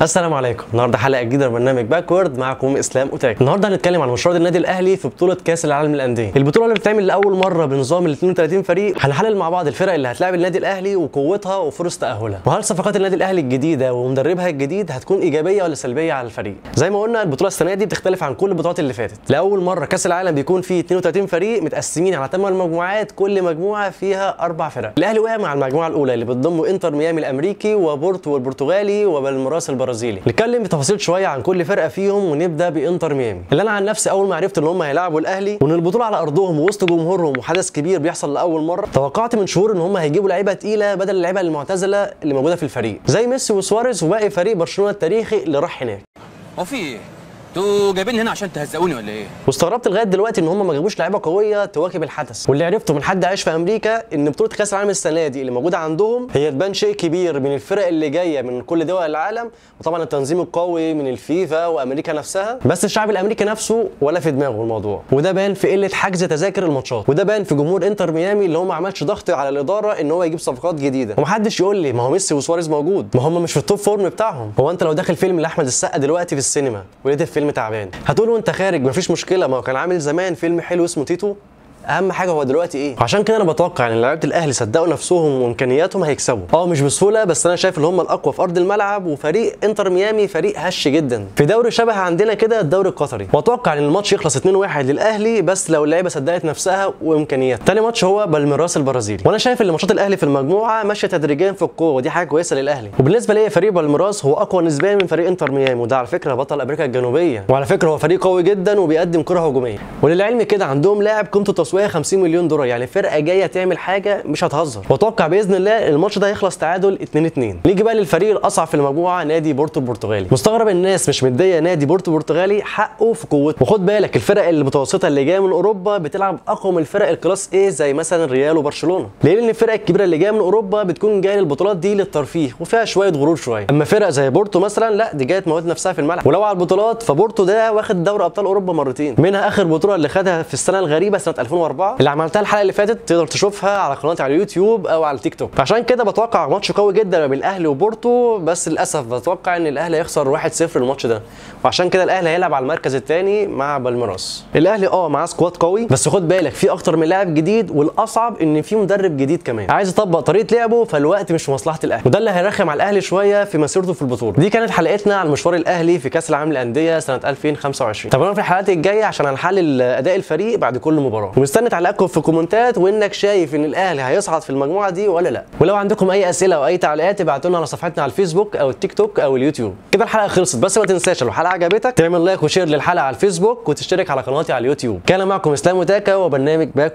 السلام عليكم. النهارده حلقه جديده من برنامج باكورد، معكم اسلام اوتاك. النهارده هنتكلم عن مشوار النادي الاهلي في بطوله كاس العالم للانديه، البطوله اللي بتتعمل لاول مره بنظام ال 32 فريق. هنحلل مع بعض الفرق اللي هتلاعب النادي الاهلي وقوتها وفرص تاهلها، وهل صفقات النادي الاهلي الجديده ومدربها الجديد هتكون ايجابيه ولا سلبيه على الفريق. زي ما قلنا البطوله السنه دي بتختلف عن كل البطولات اللي فاتت. لاول مره كاس العالم بيكون فيه 32 فريق متقسمين على 8 مجموعات، كل مجموعه فيها 4 فرق. الاهلي وقع مع المجموعه الاولى اللي بتضم انتر ميامي الامريكي وبورتو البرتغالي وبالميراس البرازيلي. نتكلم بتفاصيل شويه عن كل فرقه فيهم، ونبدا بانتر ميامي اللي انا عن نفسي اول ما عرفت ان هم هيلاعبوا الاهلي وان البطوله على ارضهم ووسط جمهورهم وحدث كبير بيحصل لاول مره، توقعت من شهور ان هم هيجيبوا لعيبه تقيله بدل اللعيبه المعتزله اللي موجوده في الفريق زي ميسي وسواريز وباقي فريق برشلونه التاريخي اللي راح هناك. هو في ايه؟ انتوا جايبين هنا عشان تهزقوني ولا ايه؟ واستغربت لغايه دلوقتي ان هم ما جابوش لعيبه قويه تواكب الحدث، واللي عرفته من حد عايش في امريكا ان بطوله كاس العالم السنه دي اللي موجوده عندهم هي تبان شيء كبير من الفرق اللي جايه من كل دول العالم، وطبعا التنظيم القوي من الفيفا وامريكا نفسها، بس الشعب الامريكي نفسه ولا في دماغه الموضوع، وده بان في قله حجز تذاكر الماتشات، وده بان في جمهور انتر ميامي اللي هو ما عملش ضغط على الاداره ان هو يجيب صفقات جديده. ومحدش يقول لي ما هو ميسي وسواريز موجود، ما هم مش في التوب فورم بتاعهم. هو انت لو داخل فيلم لاحمد السقا دلوقتي في السينما ولقيت الفيلم تعبان هتقول وانت خارج مفيش مشكله، ما هو كان عامل زمان فيلم حلو اسمه تيتو؟ اهم حاجه هو دلوقتي ايه. عشان كده انا بتوقع ان لعيبه الاهلي صدقوا نفسهم وامكانياتهم هيكسبوا، مش بسهوله، بس انا شايف ان هم الاقوى في ارض الملعب، وفريق انتر ميامي فريق هش جدا في دوري شبه عندنا كده الدوري القطري، واتوقع ان الماتش يخلص 2-1 للاهلي بس لو اللعيبه صدقت نفسها وامكانياتها. تاني ماتش هو بالميراس البرازيلي، وانا شايف ان ماتشات الاهلي في المجموعه ماشيه تدريجيا في القوه، ودي حاجه كويسه للاهلي. وبالنسبه ليا فريق بالميراس هو اقوى نسبيا من فريق انتر ميامي، وده على فكره بطل امريكا الجنوبيه، وعلى فكره هو فريق قوي جدا وبيقدم كره هجوميه، وللعلم كده عندهم لاعب قيمته تسويقيه 50 مليون دولار، يعني فرقه جايه تعمل حاجه مش هتهزر. واتوقع باذن الله الماتش ده هيخلص تعادل 2-2. نيجي بقى للفريق الاصعب في المجموعه نادي بورتو البرتغالي. مستغرب الناس مش مديه نادي بورتو البرتغالي حقه في قوته، وخد بالك الفرق المتوسطه اللي جايه من اوروبا بتلعب اقوى من الفرق الكلاس ايه زي مثلا ريال وبرشلونه، لان الفرق الكبيره اللي جايه من اوروبا بتكون جايه للبطولات دي للترفيه وفيها شويه غرور شويه، اما فرق زي بورتو مثلا لا دي جايه تموت نفسها في الملعب. ولو على البطولات فبورتو ده واخد دوري ابطال اوروبا مرتين، منها اخر بطوله اللي خدها في السنه الغريبه سنه 2004 اللي عملتها الحلقه اللي فاتت، تقدر تشوفها على قناتي على اليوتيوب او على التيك توك. عشان كده بتوقع ماتش قوي جدا ما بين الاهلي وبورتو، بس للاسف بتوقع ان الاهلي هيخسر 1-0 الماتش ده، وعشان كده الاهلي هيلعب على المركز الثاني مع بالميراس. الاهلي معاه سكواد قوي، بس خد بالك في اكتر من لاعب جديد، والاصعب ان في مدرب جديد كمان عايز يطبق طريقه لعبه، فالوقت مش في مصلحه الاهلي، وده اللي هيرخم على الاهلي شويه في مسيرته في البطوله. دي كانت حلقتنا عن مشوار الاهلي في كاس العالم للانديه سنه 2025. تابعونا في الحلقات الجايه عشان هنحلل اداء الفريق بعد كل مباراه، ومستني تعليقاتكم في الكومنتات، وانك شايف ان الاهلي هيصعد في المجموعه دي ولا لا. ولو عندكم اي اسئله او اي تعليقات ابعتوا لنا على صفحتنا على الفيسبوك او التيك توك او اليوتيوب. كده الحلقه خلصت، بس ما تنساش لو الحلقه عجبتك تعمل لايك وشير للحلقه على الفيسبوك وتشترك على قناتي على اليوتيوب. كان معكم اسلام اوتاكا وبرنامج باكورد.